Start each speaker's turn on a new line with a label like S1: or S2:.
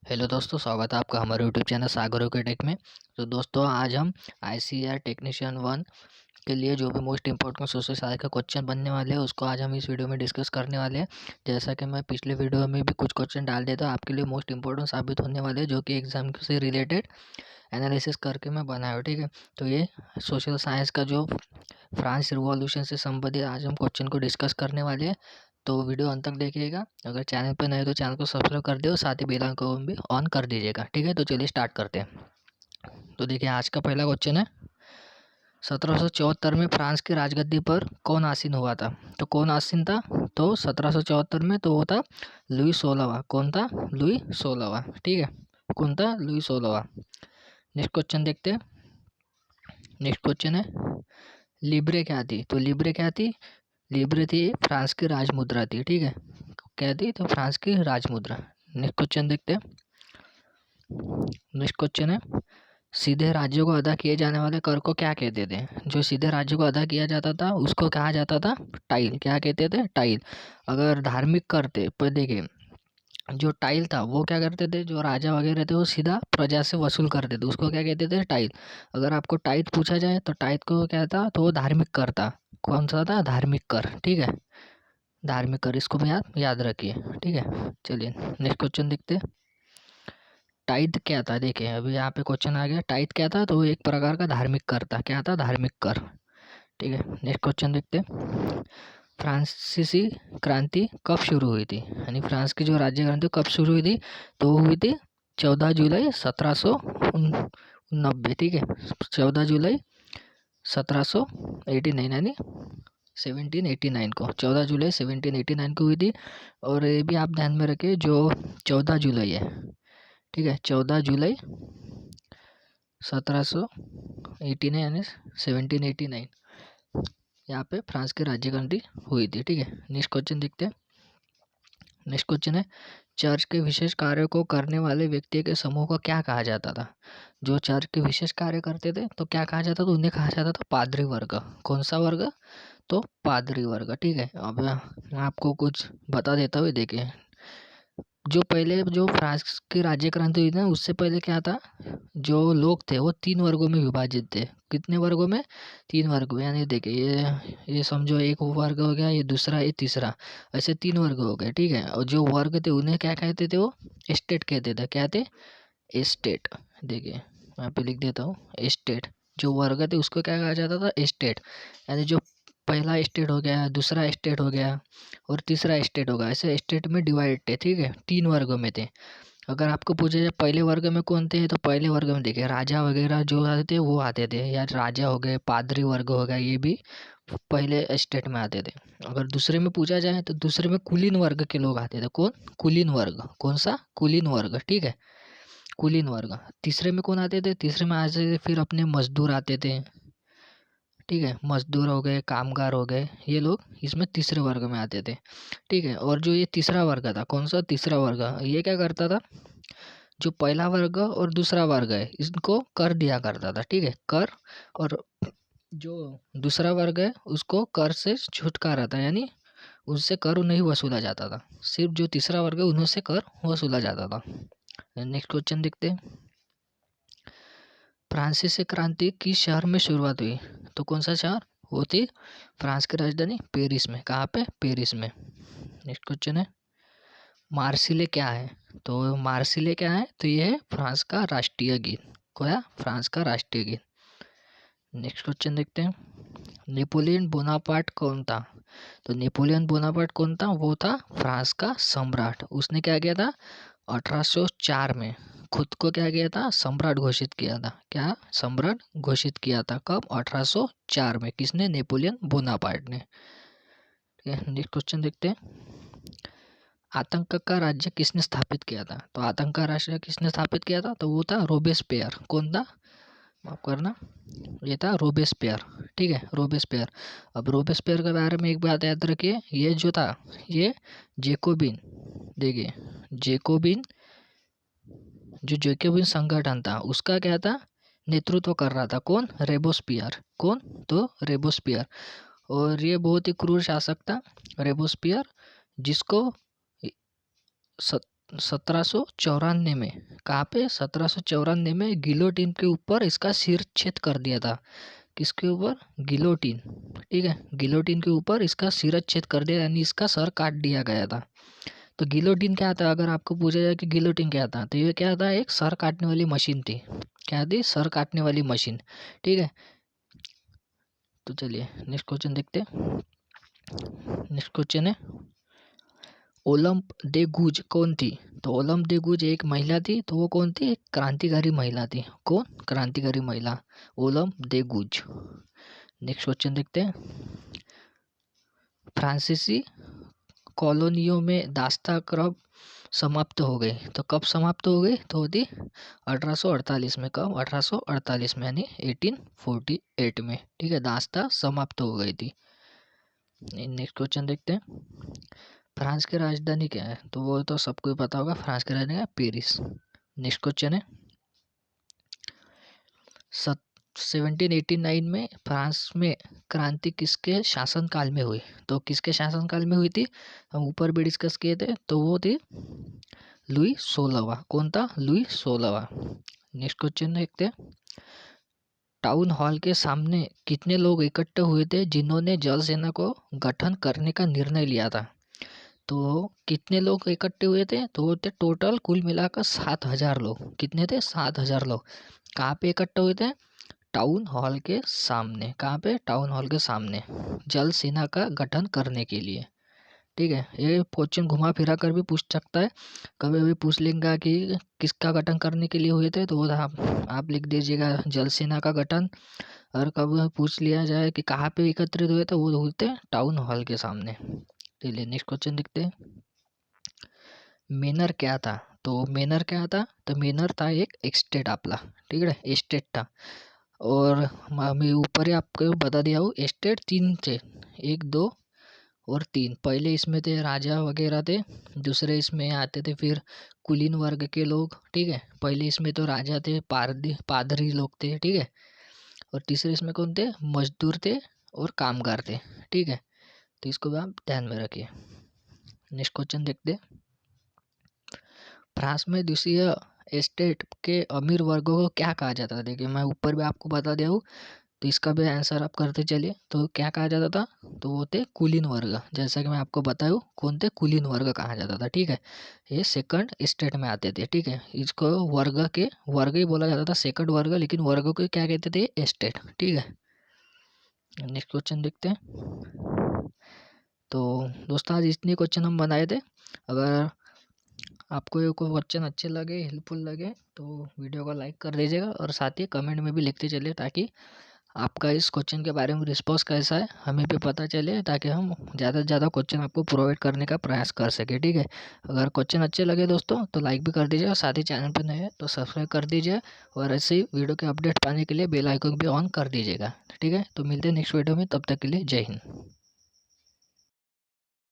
S1: Hello दोस्तों, स्वागत है आपका हमारे यूट्यूब चैनल सागरों के टेक में। तो दोस्तों, आज हम आईसीएआर टेक्नीशियन 1 के लिए जो भी मोस्ट इंपॉर्टेंट सोशल साइंस का क्वेश्चन बनने वाले हैं उसको आज हम इस वीडियो में डिस्कस करने वाले हैं। जैसा कि मैं पिछले वीडियो में भी कुछ क्वेश्चन डाल देता, आपके लिए मोस्ट इंपॉर्टेंट साबित होने वाले हैं, जो कि एग्जाम से रिलेटेड एनालिसिस करके मैं बनाया हूँ। ठीक है, तो ये सोशल साइंस का जो फ्रांस रिवॉल्यूशन से संबंधित आज हम क्वेश्चन को डिस्कस करने वाले हैं। तो वीडियो अंत तक देखिएगा। अगर चैनल पर नए तो चैनल को सब्सक्राइब कर दे और साथ ही बेल आइकन को भी ऑन कर दीजिएगा। ठीक है, तो चलिए स्टार्ट करते हैं। तो देखिए, आज का पहला क्वेश्चन है, 1774 में फ्रांस की राजगद्दी पर कौन आसीन हुआ था? तो कौन आसीन था? तो 1774 में तो वो था लुई 16वां। कौन था? लुई 16वां। ठीक है, कौन था? लुई 16वां। नेक्स्ट क्वेश्चन देखते हैं। नेक्स्ट क्वेश्चन है, लिब्रे क्या थी? तो लिब्रे क्या थी? लिब्रे थी फ्रांस की राजमुद्रा थी। ठीक है, क्या थी? तो फ्रांस की राजमुद्रा। नेक्स्ट क्वेश्चन देखते हैं। नेक्स्ट क्वेश्चन है, सीधे राज्यों को अदा किए जाने वाले कर को क्या कहते थे? जो सीधे राज्यों को अदा किया जाता था उसको कहा जाता था टाइल। क्या कहते थे? टाइल। अगर धार्मिक कर थे, पर देखिए, जो टाइल था वो क्या करते थे, जो राजा वगैरह थे वो सीधा प्रजा से वसूल करते थे, उसको क्या कहते थे? टाइल। अगर आपको टाइल पूछा जाए तो टाइल को क्या था? तो वो धार्मिक कर था। कौन सा था? धार्मिक कर। ठीक है, धार्मिक कर, इसको भी याद रखिए। ठीक है, चलिए नेक्स्ट क्वेश्चन देखते हैं। टाइथ क्या था? देखिए, अभी यहाँ पे क्वेश्चन आ गया, टाइथ क्या था? तो वो एक प्रकार का धार्मिक कर था। क्या था? धार्मिक कर। ठीक है, नेक्स्ट क्वेश्चन देखते हैं। फ्रांसीसी क्रांति कब शुरू हुई थी? यानी फ्रांस की जो राज्य क्रांति कब शुरू हुई थी? तो वो हुई थी 14 जुलाई 1789। ठीक है, 14 जुलाई 1789 यानी 1789 को, 14 जुलाई 1789 को हुई थी। और ये भी आप ध्यान में रखिए, जो 14 जुलाई है, ठीक है, 14 जुलाई 1789 यानी 1789, यहाँ पे फ्रांस की राज्य क्रांति हुई थी। ठीक है, नेक्स्ट क्वेश्चन देखते हैं। नेक्स्ट क्वेश्चन है, चर्च के विशेष कार्यों को करने वाले व्यक्ति के समूह को क्या कहा जाता था? जो चर्च के विशेष कार्य करते थे तो क्या कहा जाता था? उन्हें कहा जाता था पादरी वर्ग। कौन सा वर्ग? तो पादरी वर्ग। ठीक है, अब मैं आपको कुछ बता देता हूँ। देखिए, जो पहले जो फ्रांस की राज्य क्रांति हुई ना, उससे पहले क्या था, जो लोग थे वो 3 वर्गों में विभाजित थे। कितने वर्गों में? 3 वर्ग में। यानी देखिए, ये समझो, एक वर्ग हो गया, ये दूसरा, ये तीसरा, ऐसे 3 वर्ग हो गए। ठीक है, और जो वर्ग थे उन्हें क्या कहते थे? वो एस्टेट कहते थे। क्या थे? एस्टेट। देखिए, यहाँ पे लिख देता हूँ, एस्टेट। जो वर्ग थे उसको क्या कहा जाता था? एस्टेट। यानी जो पहला एस्टेट हो गया, दूसरा एस्टेट हो गया और तीसरा एस्टेट होगा, ऐसे एस्टेट में डिवाइड थे। ठीक है, 3 वर्गों में थे। अगर आपको पूछा जाए पहले वर्ग में कौन थे, तो पहले वर्ग में देखिए राजा वगैरह जो आते थे वो आते थे, या राजा हो गए, पादरी वर्ग हो गया, ये भी पहले स्टेट में आते थे। अगर दूसरे में पूछा जाए तो दूसरे में कुलीन वर्ग के लोग आते थे। कौन? कुलीन वर्ग। कौन सा? कुलीन वर्ग। ठीक है, कुलीन वर्ग। तीसरे में कौन आते थे? तीसरे में आते थे फिर अपने मजदूर आते थे। ठीक है, मजदूर हो गए, कामगार हो गए, ये लोग इसमें तीसरे वर्ग में आते थे। ठीक है, और जो ये तीसरा वर्ग था, कौन सा? तीसरा वर्ग, ये क्या करता था? जो पहला वर्ग और दूसरा वर्ग है इसको कर दिया करता था। ठीक है, कर। और जो दूसरा वर्ग है उसको कर से छुटकारा था, यानी उससे कर नहीं वसूला जाता था। सिर्फ जो तीसरा वर्ग है उन्हीं से कर वसूला जाता था। नेक्स्ट क्वेश्चन देखते हैं। फ्रांसीसी क्रांति किस शहर में शुरुआत हुई? तो कौन सा शहर? वो थी फ्रांस की राजधानी पेरिस में। कहाँ पे? पेरिस में। नेक्स्ट क्वेश्चन है, मार्सिले क्या है? तो मार्सिले क्या है? तो ये है फ्रांस का राष्ट्रीय गीत। क्या? फ्रांस का राष्ट्रीय गीत। नेक्स्ट क्वेश्चन देखते हैं, नेपोलियन बोनापार्ट कौन था? तो नेपोलियन बोनापार्ट कौन था? वो था फ्रांस का सम्राट। उसने क्या किया था? 1804 में खुद को क्या किया था? सम्राट घोषित किया था। क्या? सम्राट घोषित किया था। कब? 1804 में। किसने? नेपोलियन बोनापार्ट ने। नेक्स्ट क्वेश्चन देखते हैं, आतंक का राज्य किसने स्थापित किया था? तो आतंक का राज्य किसने स्थापित किया था? तो वो था रोबेस्पियर। कौन था? माफ करना, ये था रोबेस्पियर। ठीक है, रोबेस्पियर। अब रोबेस्पियर के बारे में एक बात याद रखिए, ये जो था ये जेकोबिन, देखिए जेकोबिन, जो जेकोबिन संगठन था उसका क्या था? नेतृत्व कर रहा था। कौन? रेबोस्पियर। कौन? तो रेबोस्पियर। और ये बहुत ही क्रूर शासक था रेबोस्पियर, जिसको 1794 में, कहाँ पे 1794 में गिलोटिन के ऊपर इसका सिर छेद कर दिया था। किसके ऊपर? गिलोटिन, ठीक है, गिलोटिन के ऊपर इसका सिर छेद कर दिया, यानी इसका सर काट दिया गया था। तो गिलोटिन क्या था? अगर आपको पूछा जाए कि गिलोटिन क्या था, तो ये क्या था? एक सर काटने वाली मशीन थी। क्या थी? सर काटने वाली मशीन, ठीक है। तो चलिए नेक्स्ट क्वेश्चन देखते हैं। नेक्स्ट क्वेश्चन है, ओलंप दे गुज कौन थी? तो ओलंप दे गुज एक महिला थी। तो वो कौन थी? एक क्रांतिकारी महिला थी। कौन? क्रांतिकारी महिला, ओलंप दे गुज। नेक्स्ट क्वेश्चन देखते हैं, फ्रांसीसी कॉलोनियों में दास्ता कब समाप्त हो गई? तो कब समाप्त हो गई? तो होती 1848 में। कब? 1848 में, यानी 1848 में, ठीक है, दास्ता समाप्त हो गई थी। नेक्स्ट क्वेश्चन देखते हैं, फ्रांस की राजधानी क्या है? तो वो तो सबको ही पता होगा, फ्रांस की राजधानी है पेरिस। नेक्स्ट क्वेश्चन है, 1789 में फ्रांस में क्रांति किसके शासनकाल में हुई? तो किसके शासनकाल में हुई थी? हम ऊपर भी डिस्कस किए थे, तो वो थी लुई 16वां। कौन था? लुई 16वां। नेक्स्ट क्वेश्चन देखते हैं, टाउन हॉल के सामने कितने लोग इकट्ठे हुए थे जिन्होंने जल सेना को गठन करने का निर्णय लिया था? तो कितने लोग इकट्ठे हुए थे? तो वो थे टोटल कुल मिलाकर 7000 लोग। कितने थे? 7000 लोग। कहाँ पे इकट्ठे हुए थे? टाउन हॉल के सामने। कहाँ पे? टाउन हॉल के सामने, जल सेना का गठन करने के लिए, ठीक है। ये क्वेश्चन घुमा फिरा कर भी पूछ सकता है, कभी भी पूछ लेंगे कि किसका गठन करने के लिए हुए थे, तो वो आप लिख दीजिएगा जल सेना का गठन। और कभी पूछ लिया जाए कि कहाँ पे एकत्रित हुए थे, वो हुए थे टाउन हॉल के सामने। चलिए नेक्स्ट क्वेश्चन देखते हैं, मेनर क्या था? तो मेनर क्या था? तो मेनर था एक एस्टेट आपला, ठीक है, एस्टेट था। और मैं ऊपर ही आपको बता दिया हूँ, एस्टेट 3 थे, 1, 2 और 3। पहले इसमें थे राजा वगैरह थे, दूसरे इसमें आते थे फिर कुलीन वर्ग के लोग, ठीक है। पहले इसमें तो राजा थे, पादरी लोग थे, ठीक है। और तीसरे इसमें कौन थे? मजदूर थे और कामगार थे, ठीक है। तो इसको भी आप ध्यान में रखिए। नेक्स्ट क्वेश्चन देखते हैं, फ्रांस में द्वितीय एस्टेट के अमीर वर्गों को क्या कहा जाता था? देखिए मैं ऊपर भी आपको बता दिया हूँ, तो इसका भी आंसर आप करते चलिए। तो क्या कहा जाता था? तो वो थे कुलीन वर्ग। जैसा कि मैं आपको बताऊँ कौन थे? कुलीन वर्ग कहा जाता था, ठीक है। ये सेकंड स्टेट में आते थे, ठीक है। इसको वर्ग ही बोला जाता था, सेकंड वर्ग, लेकिन वर्ग को क्या कहते थे? एस्टेट, ठीक है। नेक्स्ट क्वेश्चन देखते हैं। तो दोस्तों आज इतने क्वेश्चन हम बनाए थे। अगर आपको ये क्वेश्चन अच्छे लगे, हेल्पफुल लगे, तो वीडियो को लाइक कर दीजिएगा और साथ ही कमेंट में भी लिखते चलिए, ताकि आपका इस क्वेश्चन के बारे में रिस्पॉन्स कैसा है हमें भी पता चले, ताकि हम ज़्यादा से ज़्यादा क्वेश्चन आपको प्रोवाइड करने का प्रयास कर सके, ठीक है। अगर क्वेश्चन अच्छे लगे दोस्तों तो लाइक भी कर दीजिए, और साथ ही चैनल पर नए हैं तो सब्सक्राइब कर दीजिए, और ऐसे ही वीडियो के अपडेट पाने के लिए बेल आइकन भी ऑन कर दीजिएगा, ठीक है। तो मिलते हैं नेक्स्ट वीडियो में, तब तक के लिए जय हिंद।